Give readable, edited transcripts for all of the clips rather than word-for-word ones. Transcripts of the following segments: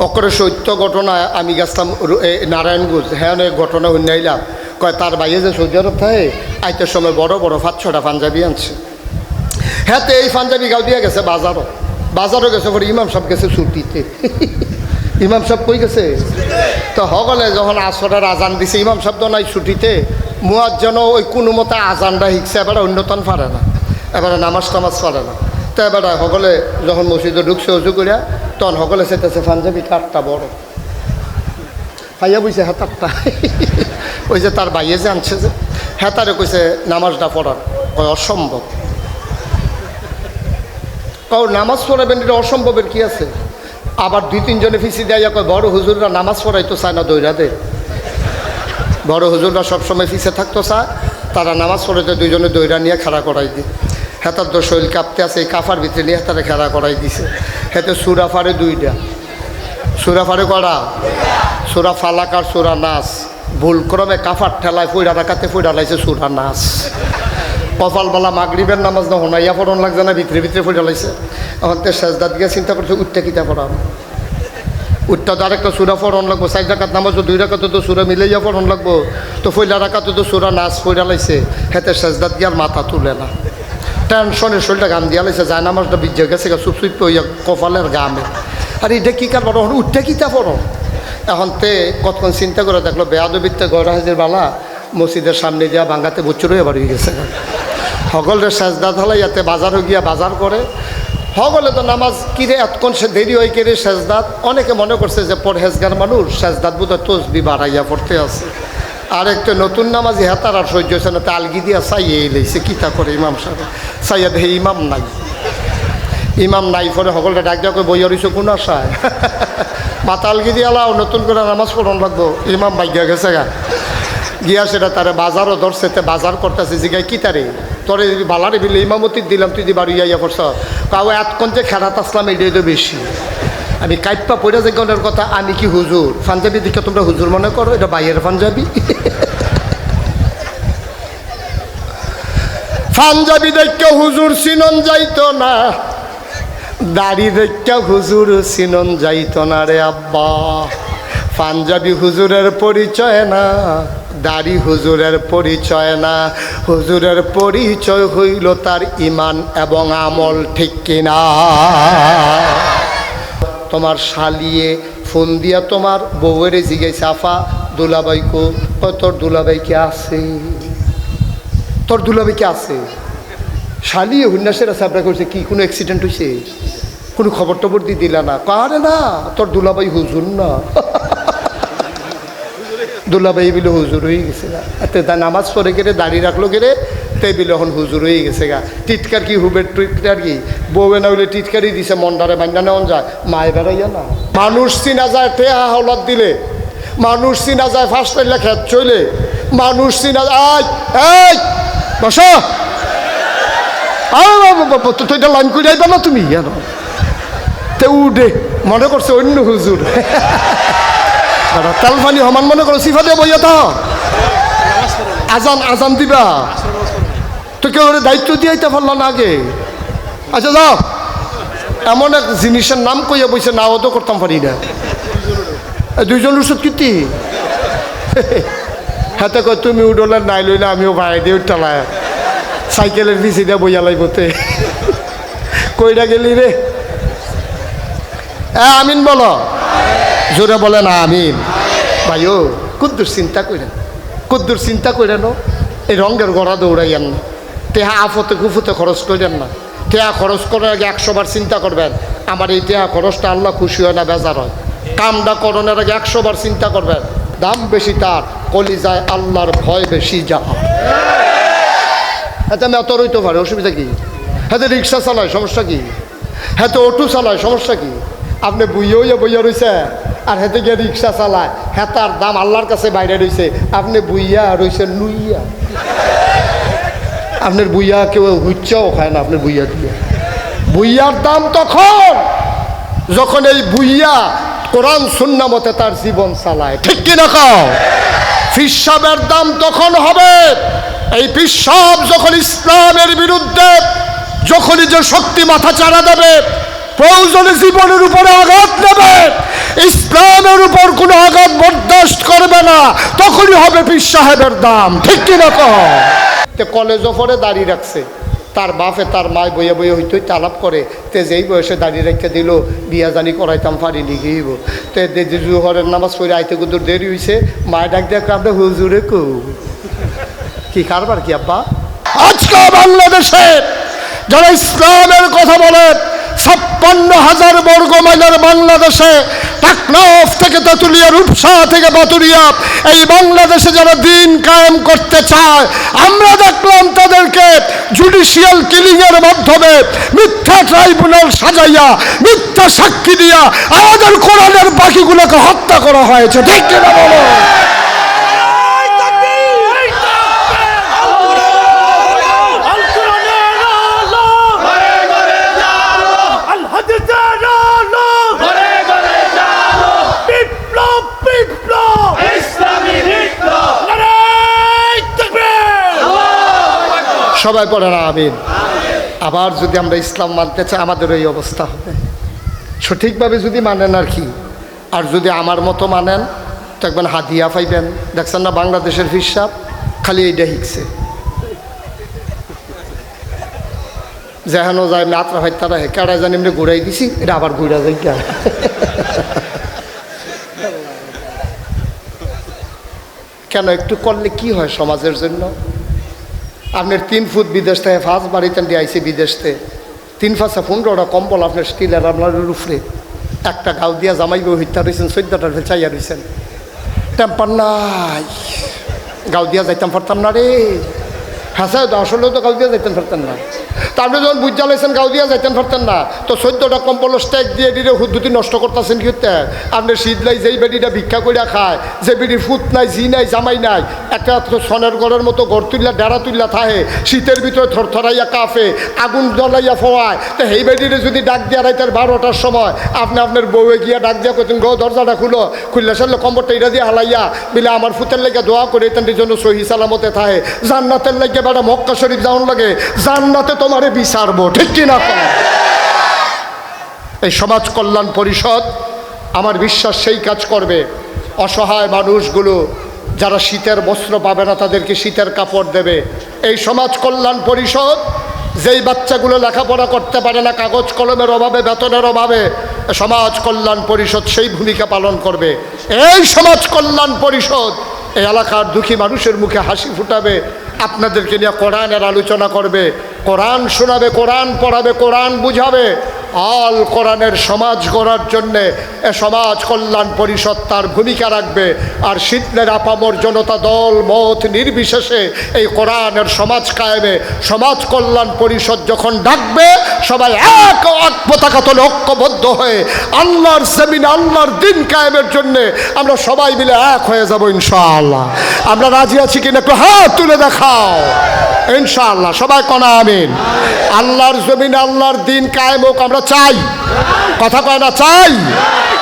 অকরে সত্য ঘটনা। আমি গেছিলাম নারায়ণগঞ্জ, হ্যাঁ ঘটনা শুনাইলাম। কয় তার বাইরে যে সৌদি আরব থাকে আইতের সময় বড় বড় 5-6টা পাঞ্জাবি আনছে। হ্যাঁ তো এই পাঞ্জাবি গাও দিয়ে গেছে বাজারও গেছে। পরে ইমাম সাহেব গেছে ছুটিতে। ইমাম সাহেব কই গেছে? তো হগলে যখন আসরের আজান দিছে, ইমাম সাহেব তো নাই ছুটিতে, মুয়াজ্জিন ওই কোনো মতে আজানটা শিখছে, এবারে অন্যতন পারে না, এবারে নামাজ টামাজ পারে না। তো এবারে সকলে যখন মসজিদে ঢুকছে উজু করিয়া, তখন সকলে চেতেছে পাঞ্জাবি কাঠটা বড় খাইয়া বুঝছে হাতারটা। ওই যে তার বাইয়ে যে আনছে যে হেতারে কইছে নামাজটা পড়ার, কয় অসম্ভব। কারণ নামাজ পড়াবেন, এটা অসম্ভবের কি আছে? আবার 2-3 জনে ফিসি দেয়, কয় বড় হুজুররা নামাজ পড়াইতো চায় না, দৈরা দে। বড় হুজুররা সবসময় ফিসে থাকতো চায়, তারা নামাজ পড়াইতে 2 জনে দৈরা নিয়ে খাড়া করাই দিই। হেতার তো শরীর কাঁপতে আছে, এই কাফার ভিতরে নিয়ে হেতারে খাড়া করাই দিছে। হেতে সুরা ফারে 2টা, সুরা ফারে করা, সুরা ফালাক আর সুরা নাস। ভুল ক্রমে কাফার ঠেলায় ফইরা রাখাতে ফইরা লাইছে সুরা নাস। কপালবালা মাগরিবের নামাজ না হোনাইয়া পড়ন লাগছে না, ভিতরে ভিতরে ফইরা লাইছে। এখন তো সেজদাত গিয়ে চিন্তা করছে উঠতে কিতা পড়াম, উঠটা তো আরেকটা সুরা পড়ন লাগবো। 4 রাকাত নামাজ 2 রাকাতে তো সুরা মিলাইয়া পড়ন লাগবো। তো ফইলা রাকাতে তো সুরা নাস ফইরা লাইছে। হেতে সেজদাত গিয়ার মাথা তুলে না, টেনশনের শরীরটা গাম দিয়া লাইছে। যায় নামাজটা বিজ্জা গেছে চুপচুপ হইয়া কপালের গামে। আর এটা কী কার পড়ো, উঠতে কিতা পড়ো। এখন তে কতক্ষণ চিন্তা করে দেখলো বেয়াদবিতে গড়া হাজির বালা মসজিদের সামনে দিয়া বাঙ্গাতে বচ্চর হয়ে বাড়ি গেছে। সকলের সেজদা ঢালাইয়াতে বাজারও গিয়া বাজার করে। সকলে তো নামাজ কিরে এতক্ষণ সে দেরি হয়ে কেড়ে সেজদাত। অনেকে মনে করছে যে পরহেজগার মানুষ সেজদাত বোধ হয় তসবি বাড়াইয়া পড়তে আছে। আর একটা নতুন নামাজি হেতার আর সহ্য হয়েছে না, তা আলগি দিয়া চাইয়ে এলেছে কিতা করে ইমাম সাহেব চাইয়া দেখে ইমাম নাই। ইমাম নাই পরে সকলটা ডাক ডাক বইয়া রইছে কোন আশায় মাথা আলগি দিয়ে আলাও নতুন করে নামাজ পড়ন লাগবো। ইমাম বাইয়া গেছে গা গিয়া সেটা তারে বাজারও ধরছে, বাজার করতেছে জিগায় কি তারে তোরে বালারে বিলে ইমামতি দিলাম, তুই দি বাড়ি ইয়া করছ। কাউ এতক্ষণ যে খেরাত আসলাম এটাই তো বেশি। আমি কাইপ্পা পড়া যে গণের কথা, আমি কি হুজুর? পাঞ্জাবি দেখে তোমরা হুজুর মনে করো, এটা বাইয়ের পাঞ্জাবি। পাঞ্জাবি দেখে হুজুর চিনন যাইতো না, দাড়ি দেখে হুজুর চিনন যাইতো না রে আব্বা। পাঞ্জাবি হুজুরের পরিচয় না, দাড়ি হুজুরের পরিচয় না। হুজুরের পরিচয় হইল তার ইমান এবং আমল, ঠিক কিনা? তোমার শালিয়ে ফোন দিয়া তোমার বউয়ের জিগাই সাফা দুলাবাইকো, তোর দুলাবাইকে আছে, তোর দুলাবাইকে আছে। শালিয়ে হুন্নাসের সাবরা করছে কি কোনো অ্যাক্সিডেন্ট হয়েছে, কোনো খবর টবর দিয়ে দিলা না? কারে না, তোর দুলাবাই হুজুর না। দুলাবাই বিলে হুজুর হয়ে গেছে গা। তা নামাজ পড়ে গেলে দাঁড়িয়ে রাখলো গেলে তাই বিলে এখন হুজুর হয়ে গেছে গা। টিটকার কি হুবের টিটকার কি বউয়ে না হইলে টিটকারই দিছে, মন্ডারে বান্যা নেওয়া যায়, মায়ে বেড়াইয়া না। মানুষ চিনা যায় টেহা হাওলাত দিলে, মানুষ চিনা যায় ফার্স্ট পাইলে খেত চলে, মানুষ চিনা যায়। এই বসো, তুই এটা লাইন করে যাইবা না তুমি জানো তে উঠে মনে করছে অন্য হুজুর। তেল পানি সমান মনে করো, সিফা দিয়ে বইয়া তো আজান আজান দিবা তো কেউ দায়িত্ব দিয়াইতে পারলাম না আগে। আচ্ছা যাও, এমন এক জিনিসের নাম কইয়া বইছে না ও তো করতাম পারি না। 2 জন ওষুধ কীর্তি হাতে কয় তুমি উঠলে নাই লইলে আমিও ভাই দিয়ে উঠলাম সাইকেলের পিছি দিয়ে বইয়া লাইবতে। কইরা গেলি রে? আমিন বলো, জোরে বলে না আমিন। ভাইও কুদ্দুর চিন্তা করেন, কুদ্দুর চিন্তা করেন। এই রঙের গড়া দৌড়াইয়েন না, টেহা আফতে কুফুতে খরচ করেন না। টেহা খরচ করার আগে 100 বার চিন্তা করবেন আমার এই টেহা খরচটা আল্লাহ খুশি হয় না বেজার হয়। কামটা করণের আগে 100 বার চিন্তা করবেন। দাম বেশি তার, কলিজায় আল্লাহর ভয় বেশি যা। হাতে আমি অত রইতে পারে, অসুবিধা কি? হাতে রিক্সা চালায়, সমস্যা কি? হাতে অটো চালায়, সমস্যা কি? আপনি বইয়া বইয়া রয়েছে আর হেতে গিয়ে রিক্সা চালায়, হেতার দাম আল্লাহর কাছে বাইরে রয়েছে, আপনি বুইয়া রয়েছেন নুইয়া। আপনার বুইয়া কেউ হুচ্চাও খায় না, আপনার বুইয়া দিয়ে। বুইয়ার দাম তখন যখন এই বুইয়া কোরআন সুন্নাহ মতে তার জীবন চালায়, ঠিক কিনা কও? পিসাবের দাম তখন হবে এই পিসাব যখন ইসলামের বিরুদ্ধে যখনই যে শক্তি মাথা চাড়া দেবে, প্রয়োজনে জীবনের উপরে আঘাত দেবে, ইসলামের উপর কোনো আঘাত বরদাস্ত করবে না, তখনই হবে পীর সাহেবের দাম। ঠিক কিনা কও? কলেজও পরে দাঁড়িয়ে রাখছে, তার বাপে তার মায় বইয়ে বইয়ে হইতে হইতে আলাপ করে, তে যেই বয়সে দাঁড়িয়ে রেখে দিল বিয়া জানি করাইতাম পারি লিখেইব। তে জুহরের নামাজ পড়ে আইতে কুদুর দেরি হয়েছে, মায় ডাক দেখ আমরা হুজুরে কু কি কারবার কি আব্বা। আজকে বাংলাদেশে যারা ইসলামের কথা বলে 56,000 বর্গ মাইলের বাংলাদেশে, টাকনাফ থেকে তেঁতুলিয়া, রূপসা থেকে বাতুরিয়া, এই বাংলাদেশে যারা দিন কায়েম করতে চায়, আমরা দেখলাম তাদেরকে জুডিশিয়াল কিলিং এর মাধ্যমে মিথ্যা ট্রাইব্যুনাল সাজাইয়া মিথ্যা সাক্ষী দিয়া আমাদের কোরআনের বাকিগুলোকে হত্যা করা হয়েছে। ঠিক কিনা বলো? সবাই পড়ে না আমিন। আবার যদি আমরা ইসলাম মানতে চাই আমাদের এই অবস্থা হবে। সঠিকভাবে যদি মানেন আর কি, আর যদি আমার মতো মানেন তো একবার হাদিয়া পাইবেন। দেখছেন না বাংলাদেশের হিসাব খালি এইটা শিখছে, যেহেন যায় নাত্রা ভাই তারা কেড়ায় জানি এমনি ঘুরাই দিছি, এটা আবার ঘুরা যাই গা। কেন? একটু করলে কি হয় সমাজের জন্য? আপনার 3 ফুট বিদেশ থেকে ফাঁস বাড়িতে দিয়ে আইসি বিদেশ থেকে 3 ফাঁসা 15টা কম্বল আপনার স্টিলের আপনার উপরে একটা গাও দিয়া জামাইব হইতা রয়েছেন, 14টার চাইয়া রয়েছেন। টেম্পার নাই, গাও দিয়া যাইতাম পারতাম না রে। হ্যাঁ স্যার, আসলেও তো গাও দিয়া যাইতেন পারতেন না। তা আপনি যখন বুঝ জ্বালাইছেন গাও দিয়া যাইতেন পারতেন না, তো 14টা কম্বল স্ট্যাক দিয়ে দিলে হুদ্দুতি নষ্ট করতেছেন কি হতে? আপনি শীত লাই যেই বেডিটা ভিক্ষা করিয়া খায়, যে বেডির ফুট নাই, জি নাই, জামাই নাই, একটা সনের ঘরের মতো ঘর তুললা ডেরা তুললা থাহে, শীতের ভিতরে থরথরাইয়া কাফে, আগুন জ্বলাইয়া ফোয়ায়, তো সেই বেডিরে যদি ডাক দিয়া রাইতের 12টার সময় আপনি আপনার বউয়ে গিয়া ডাক দিয়া করতেন গো দরজাটা খুললে সারলে কম্বরটা এটা দিয়ে হালাইয়া বিলে আমার ফুতের লেগে দোয়া করে তাদের জন্য সহি সালামতে থাহে, জান্নাতের লেগে বেড়া মক্কা শরীফ যাওয়ার লাগে, জান্নাতে তোমারে বিচারবো। ঠিক কিনা? এই সমাজ কল্যাণ পরিষদ আমার বিশ্বাস সেই কাজ করবে। অসহায় মানুষগুলো যারা শীতের বস্ত্র পাবে না তাদেরকে শীতের কাপড় দেবে। এই সমাজ কল্যাণ পরিষদ যেই বাচ্চাগুলো লেখাপড়া করতে পারে না কাগজ কলমের অভাবে, বেতনের অভাবে, সমাজ কল্যাণ পরিষদ সেই ভূমিকা পালন করবে। এই সমাজ কল্যাণ পরিষদ এই এলাকার দুঃখী মানুষের মুখে হাসি ফুটাবে, আপনাদেরকে নিয়ে কোরআনের আলোচনা করবে, কোরআন শোনাবে, কোরআন পড়াবে, কোরআন বুঝাবে। আল কোরআনের সমাজ গড়ার জন্যে এ সমাজ কল্যাণ পরিষদ তার ভূমিকা রাখবে। আর শীতলের আপামর জনতা দল মত নির্বিশেষে এই কোরআনের সমাজ কায়েমে সমাজ কল্যাণ পরিষদ যখন ডাকবে, সবাই এক পতাকা তলে ঐক্যবদ্ধ হয়ে আল্লাহর জমিনে আল্লাহর দিন কায়েমের জন্যে আমরা সবাই মিলে এক হয়ে যাব ইনশাআল্লাহ। আমরা রাজি আছি কিনা একটু হাত তুলে দেখাও ইনশাআল্লাহ। সবাই কোনা আমিন। আল্লাহর জমিনে আল্লাহর দিন কায়েম হোক আমরা চাই, কথা কয় না চাই।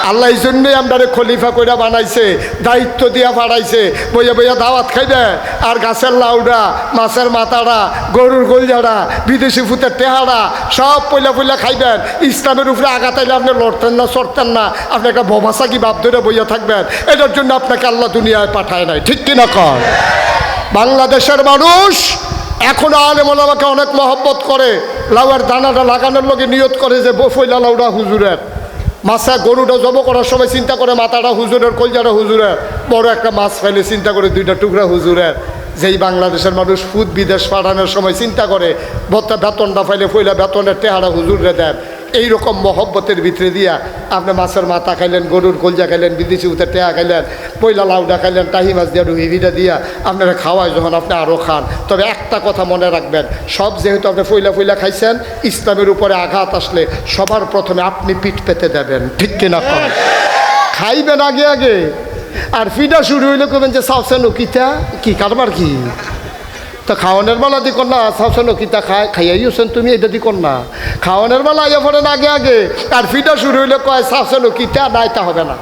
আল্লাহ এই জন্যই আমরা খলিফা কইরা বানাইছে, দায়িত্ব দিয়া পাঠাইছে, বইয়া বইয়া দাওয়াত খাইবে আর গাছের লাউডা, মাছের মাথাড়া, গরুর গোলজাড়া, বিদেশি ফুতের টেহাড়া সব পয়লা পয়লা খাইবেন। ইসলামের উপরে আঘাতাইলে আপনি লড়তেন না, চড়তেন না, আপনি একটা ববাসা কি বাপ ধরে বইয়া থাকবেন। এটার জন্য আপনাকে আল্লাহ দুনিয়ায় পাঠায় নাই। ঠিক কিনা কর? বাংলাদেশের মানুষ এখনো আলেম ওলামাকে অনেক মহব্বত করে, লাউয়ের দানাটা লাগানোর লোকে নিয়ত করে যে বফইলা লাউডা হুজুরের, মাছা গরুটা জব করার সময় চিন্তা করে মাথাটা হুজুরের, কলজাটা হুজুরের, বড় একটা মাছ ফেলে চিন্তা করে 2টা টুকরা হুজুরের। যেই বাংলাদেশের মানুষ ফুদ বিদেশ পাঠানোর সময় চিন্তা করে ভত্তা বেতনটা ফাইলে ফইলা বেতনের টেহারা হুজুরে দেন। এইরকম মহব্বতের ভিতরে দিয়া আপনি মাছের মাথা খাইলেন, গরুর কলজা খাইলেন, বিদেশি উঠে টেহা খাইলেন, পয়লা লাউডা খাইলেন, টাহি মাছ দিয়া রুহিটা দিয়া আপনারা খাওয়ায় যখন আপনি আরও খান। তবে একটা কথা মনে রাখবেন, সব যেহেতু আপনি ফইলা ফইলা খাইছেন, ইসলামের উপরে আঘাত আসলে সবার প্রথমে আপনি পিঠ পেতে দেবেন। ঠিক কিনা? খাইবেন আগে আগে, আর ফিডা শুরু হইলে কবেন যে সাউসেন কিতা কি কারবার কি, তো খাওয়ানোর বেলা দিকন না সাউসেন কিতা খাইয়াইছেন তুমি, এটা দিকন না। খাওয়ানোর বেলা আইয়া পড়েন আগে আগে, আর ফিডা শুরু হইলে কয় সাউসেন কিতা নাই, তা হবে না।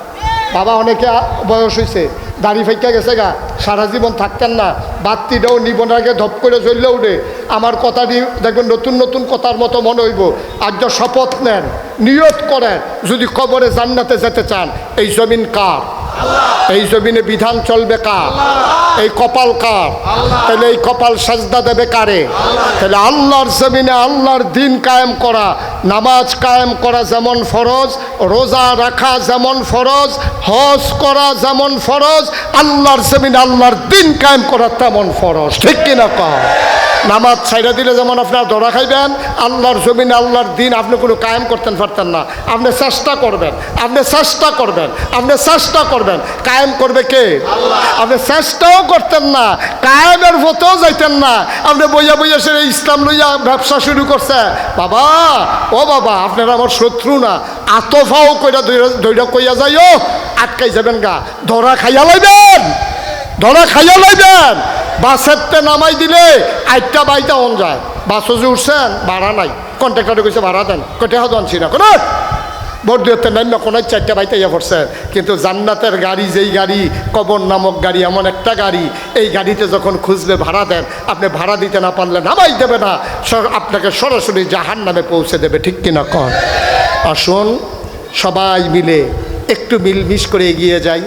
বাবা অনেকে বয়স হয়েছে, দাড়ি ফাইকা গেছে গা, সারা জীবন থাকতেন না, বাত্তিটাও নিবন আগে ধপ করে জ্বললে উঠে। আমার কথাটি দেখবেন নতুন নতুন কথার মতো মনে হইব। আজ শপথ নেন, নিয়ত করেন, যদি কবরে জান্নাতে যেতে চান, এই জমিন কার? এই জমিনে বিধান চলবে কার? এই কপাল কার? তাহলে এই কপাল সাজদা দেবে কারে? তাহলে আল্লাহর জমিনে আল্লাহর দিন কায়েম করা, নামাজ কায়েম করা যেমন ফরজ, রোজা রাখা যেমন ফরজ, হজ করা যেমন ফরজ, আল্লাহর জমিনে আল্লাহর দিন কায়েম করা তেমন ফরজ। ঠিক কিনা কর? নামাজ ছাইড়া দিলে যেমন আপনার ধরা খাইবেন, আল্লাহর জমিনে আল্লাহর দিন আপনি কোনো কায়েম করতেন পারতেন না। আপনি চেষ্টা করবেন, আপনি চেষ্টা করবেন, আপনি চেষ্টা করবেন, কায়েম করবে কে? আপনি চেষ্টাও করতেন না, কায়েমের মতেও যাইতেন না। আপনি বইয়া বইয়া সে ইসলাম লইয়া ব্যবসা শুরু করছে। বাবা, ও বাবা, আপনারা আমার শত্রু না, আতফাও কইরা দইরা কইয়া যাইও, আটকাই যাবেন গা, ধরা খাইয়া লাইবেন, ধরা খাইয়া লাইবেন। বাসেরতে নামাই দিলে আটটা বাইটা অন যায়। বাসও যে উঠছেন, ভাড়া নাই, কন্ট্রাক্টরে কইছে ভাড়া দেন, কটে হাত আনছি না কোনো ভোট দিতে নাই না, কোনো 4টা বাইতে ইয়ে পড়ছে। কিন্তু জান্নাতের গাড়ি, যেই গাড়ি কবর নামক গাড়ি, এমন একটা গাড়ি, এই গাড়িতে যখন খুঁজবে ভাড়া দেন, আপনি ভাড়া দিতে না পারলে নামাই দেবে না, আপনাকে সরাসরি জাহান্নামে পৌঁছে দেবে। ঠিক কিনা কর? আসুন সবাই মিলে একটু মিলমিশ করে এগিয়ে যাই।